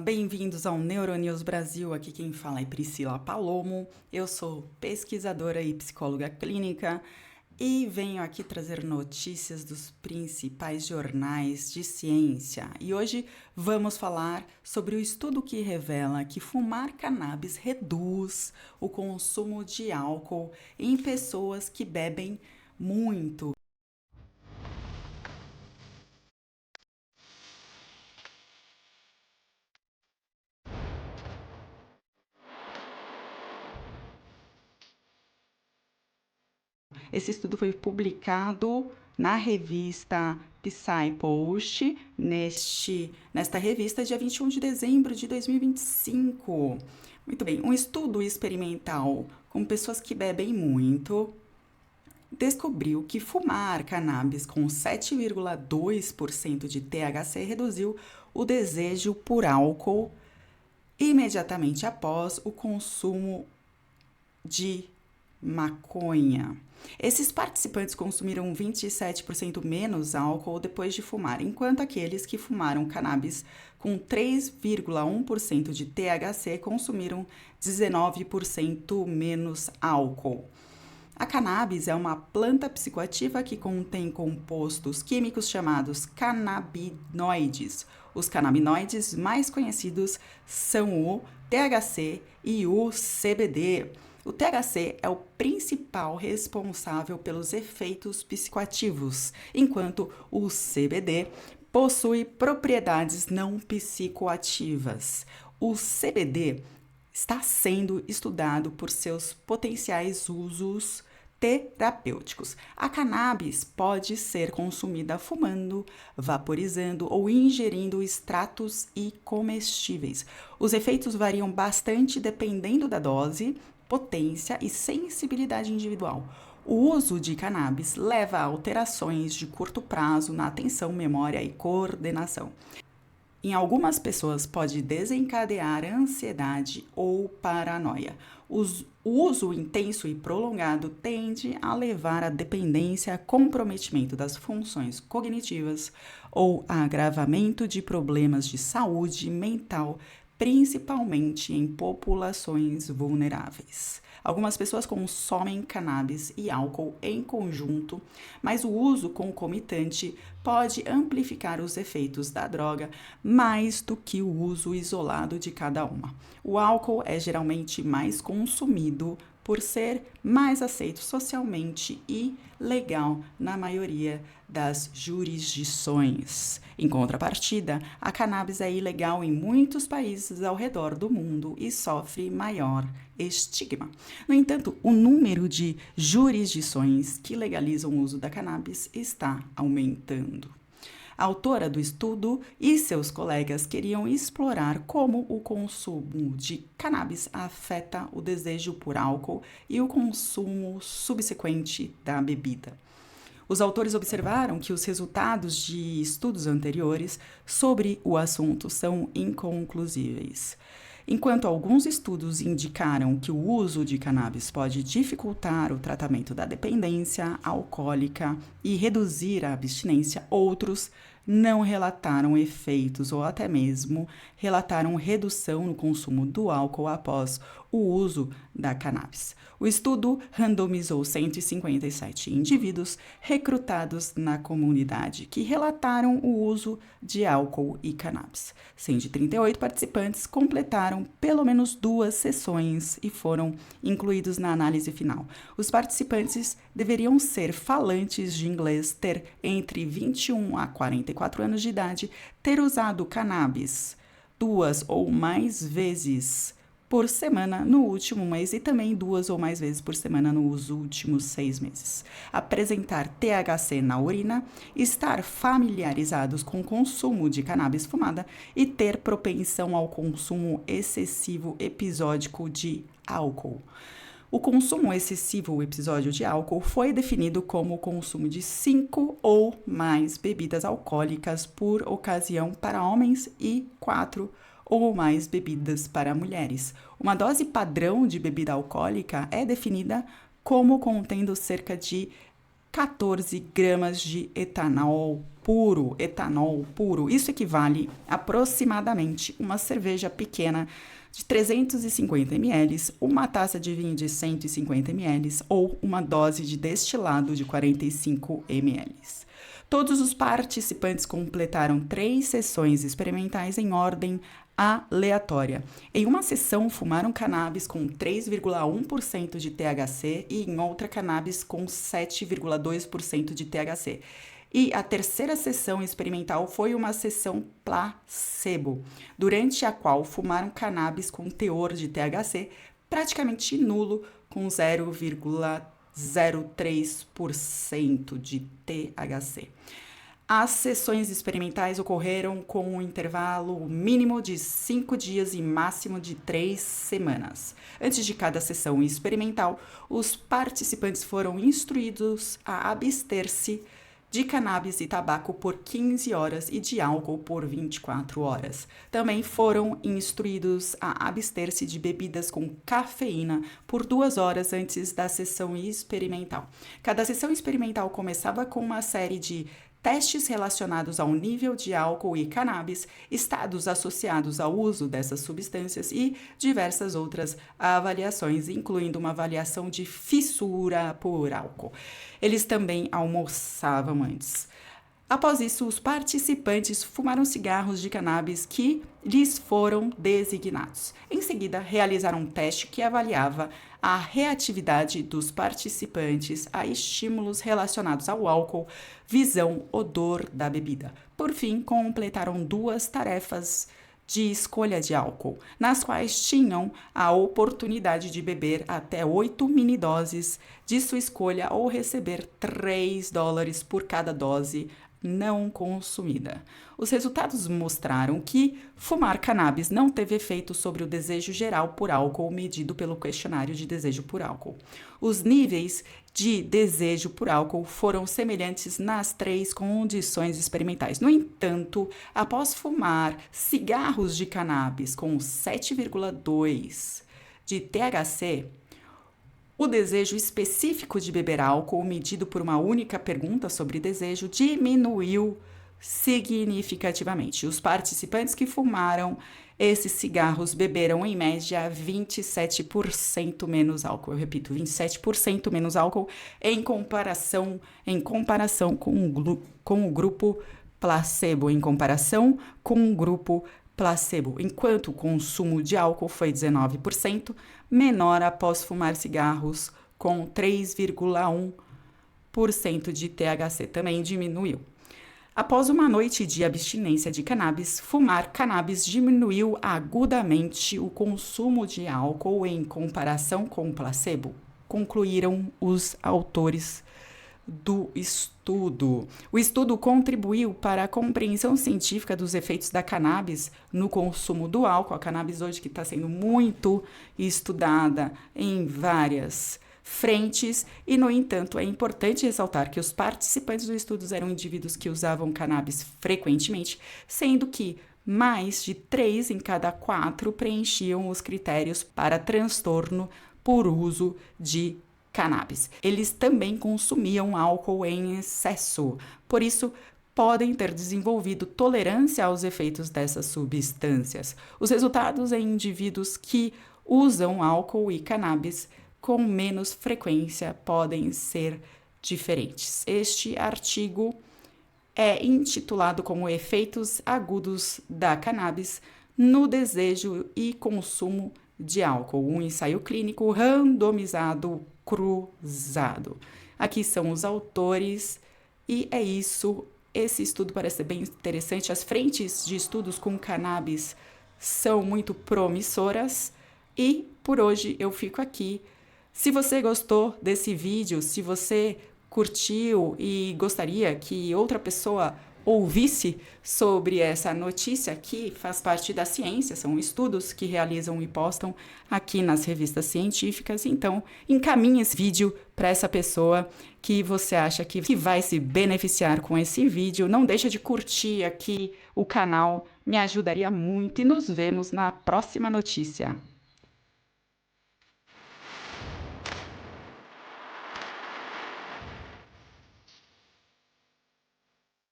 bem-vindos ao Neuronews Brasil. Aqui quem fala é Priscila Palomo. Eu sou pesquisadora e psicóloga clínica e venho aqui trazer notícias dos principais jornais de ciência. E hoje vamos falar sobre o estudo que revela que fumar cannabis reduz o consumo de álcool em pessoas que bebem muito. Esse estudo foi publicado na revista PsyPost, nesta revista, dia 21 de dezembro de 2025. Muito bem, um estudo experimental com pessoas que bebem muito descobriu que fumar cannabis com 7,2% de THC reduziu o desejo por álcool imediatamente após o consumo de maconha. Esses participantes consumiram 27% menos álcool depois de fumar, enquanto aqueles que fumaram cannabis com 3,1% de THC consumiram 19% menos álcool. A cannabis é uma planta psicoativa que contém compostos químicos chamados canabinoides. Os canabinoides mais conhecidos são o THC e o CBD. O THC é o principal responsável pelos efeitos psicoativos, enquanto o CBD possui propriedades não psicoativas. O CBD está sendo estudado por seus potenciais usos terapêuticos. A cannabis pode ser consumida fumando, vaporizando ou ingerindo extratos e comestíveis. Os efeitos variam bastante dependendo da dose, potência e sensibilidade individual. O uso de cannabis leva a alterações de curto prazo na atenção, memória e coordenação. Em algumas pessoas pode desencadear ansiedade ou paranoia. O uso intenso e prolongado tende a levar à dependência, comprometimento das funções cognitivas ou agravamento de problemas de saúde mental, principalmente em populações vulneráveis. Algumas pessoas consomem cannabis e álcool em conjunto, mas o uso concomitante pode amplificar os efeitos da droga mais do que o uso isolado de cada uma. O álcool é geralmente mais consumido por ser mais aceito socialmente e legal na maioria das jurisdições. Em contrapartida, a cannabis é ilegal em muitos países ao redor do mundo e sofre maior estigma. No entanto, o número de jurisdições que legalizam o uso da cannabis está aumentando. A autora do estudo e seus colegas queriam explorar como o consumo de cannabis afeta o desejo por álcool e o consumo subsequente da bebida. Os autores observaram que os resultados de estudos anteriores sobre o assunto são inconclusíveis. Enquanto alguns estudos indicaram que o uso de cannabis pode dificultar o tratamento da dependência alcoólica e reduzir a abstinência, outros não relataram efeitos ou até mesmo relataram redução no consumo do álcool após o uso da cannabis. O estudo randomizou 157 indivíduos recrutados na comunidade que relataram o uso de álcool e cannabis. 138 participantes completaram pelo menos 2 sessões e foram incluídos na análise final. Os participantes deveriam ser falantes de inglês, ter entre 21 a 44 anos de idade, ter usado cannabis 2 ou mais vezes por semana no último mês e também 2 ou mais vezes por semana nos últimos 6 meses. Apresentar THC na urina, estar familiarizados com o consumo de cannabis fumada e ter propensão ao consumo excessivo episódico de álcool. O consumo excessivo episódio de álcool foi definido como o consumo de 5 ou mais bebidas alcoólicas por ocasião para homens e 4 ou mais bebidas para mulheres. Uma dose padrão de bebida alcoólica é definida como contendo cerca de 14 gramas de etanol puro, etanol puro. Isso equivale aproximadamente uma cerveja pequena de 350 ml, uma taça de vinho de 150 ml ou uma dose de destilado de 45 ml. Todos os participantes completaram 3 sessões experimentais em ordem aleatória. Em uma sessão, fumaram cannabis com 3,1% de THC e em outra, cannabis com 7,2% de THC. E a terceira sessão experimental foi uma sessão placebo, durante a qual fumaram cannabis com teor de THC praticamente nulo, com 0,03% de THC. As sessões experimentais ocorreram com um intervalo mínimo de 5 dias e máximo de 3 semanas. Antes de cada sessão experimental, os participantes foram instruídos a abster-se de cannabis e tabaco por 15 horas e de álcool por 24 horas. Também foram instruídos a abster-se de bebidas com cafeína por 2 horas antes da sessão experimental. Cada sessão experimental começava com uma série de testes relacionados ao nível de álcool e cannabis, estados associados ao uso dessas substâncias e diversas outras avaliações, incluindo uma avaliação de fissura por álcool. Eles também almoçavam antes. Após isso, os participantes fumaram cigarros de cannabis que lhes foram designados. Em seguida, realizaram um teste que avaliava a reatividade dos participantes a estímulos relacionados ao álcool, visão, odor da bebida. Por fim, completaram 2 tarefas de escolha de álcool, nas quais tinham a oportunidade de beber até 8 mini-doses de sua escolha ou receber $3 por cada dose não consumida. Os resultados mostraram que fumar cannabis não teve efeito sobre o desejo geral por álcool medido pelo questionário de desejo por álcool. Os níveis de desejo por álcool foram semelhantes nas 3 condições experimentais. No entanto, após fumar cigarros de cannabis com 7,2 de THC, o desejo específico de beber álcool, medido por uma única pergunta sobre desejo, diminuiu significativamente. Os participantes que fumaram esses cigarros beberam, em média, 27% menos álcool. Eu repito, 27% menos álcool em comparação com o grupo placebo. Enquanto o consumo de álcool foi 19% menor após fumar cigarros com 3,1% de THC, também diminuiu. Após uma noite de abstinência de cannabis, fumar cannabis diminuiu agudamente o consumo de álcool em comparação com o placebo, concluíram os autores do estudo. O estudo contribuiu para a compreensão científica dos efeitos da cannabis no consumo do álcool. A cannabis hoje que está sendo muito estudada em várias frentes e, no entanto, é importante ressaltar que os participantes do estudo eram indivíduos que usavam cannabis frequentemente, sendo que mais de 3 em cada 4 preenchiam os critérios para transtorno por uso de cannabis. Eles também consumiam álcool em excesso, por isso podem ter desenvolvido tolerância aos efeitos dessas substâncias. Os resultados em indivíduos que usam álcool e cannabis com menos frequência podem ser diferentes. Este artigo é intitulado como Efeitos Agudos da Cannabis no Desejo e Consumo de Álcool, um ensaio clínico randomizado cruzado. Aqui são os autores e é isso. Esse estudo parece bem interessante. As frentes de estudos com cannabis são muito promissoras e por hoje eu fico aqui. Se você gostou desse vídeo, se você curtiu e gostaria que outra pessoa ouvisse sobre essa notícia que faz parte da ciência, são estudos que realizam e postam aqui nas revistas científicas, então encaminhe esse vídeo para essa pessoa que você acha que vai se beneficiar com esse vídeo. Não deixa de curtir aqui o canal, me ajudaria muito e nos vemos na próxima notícia.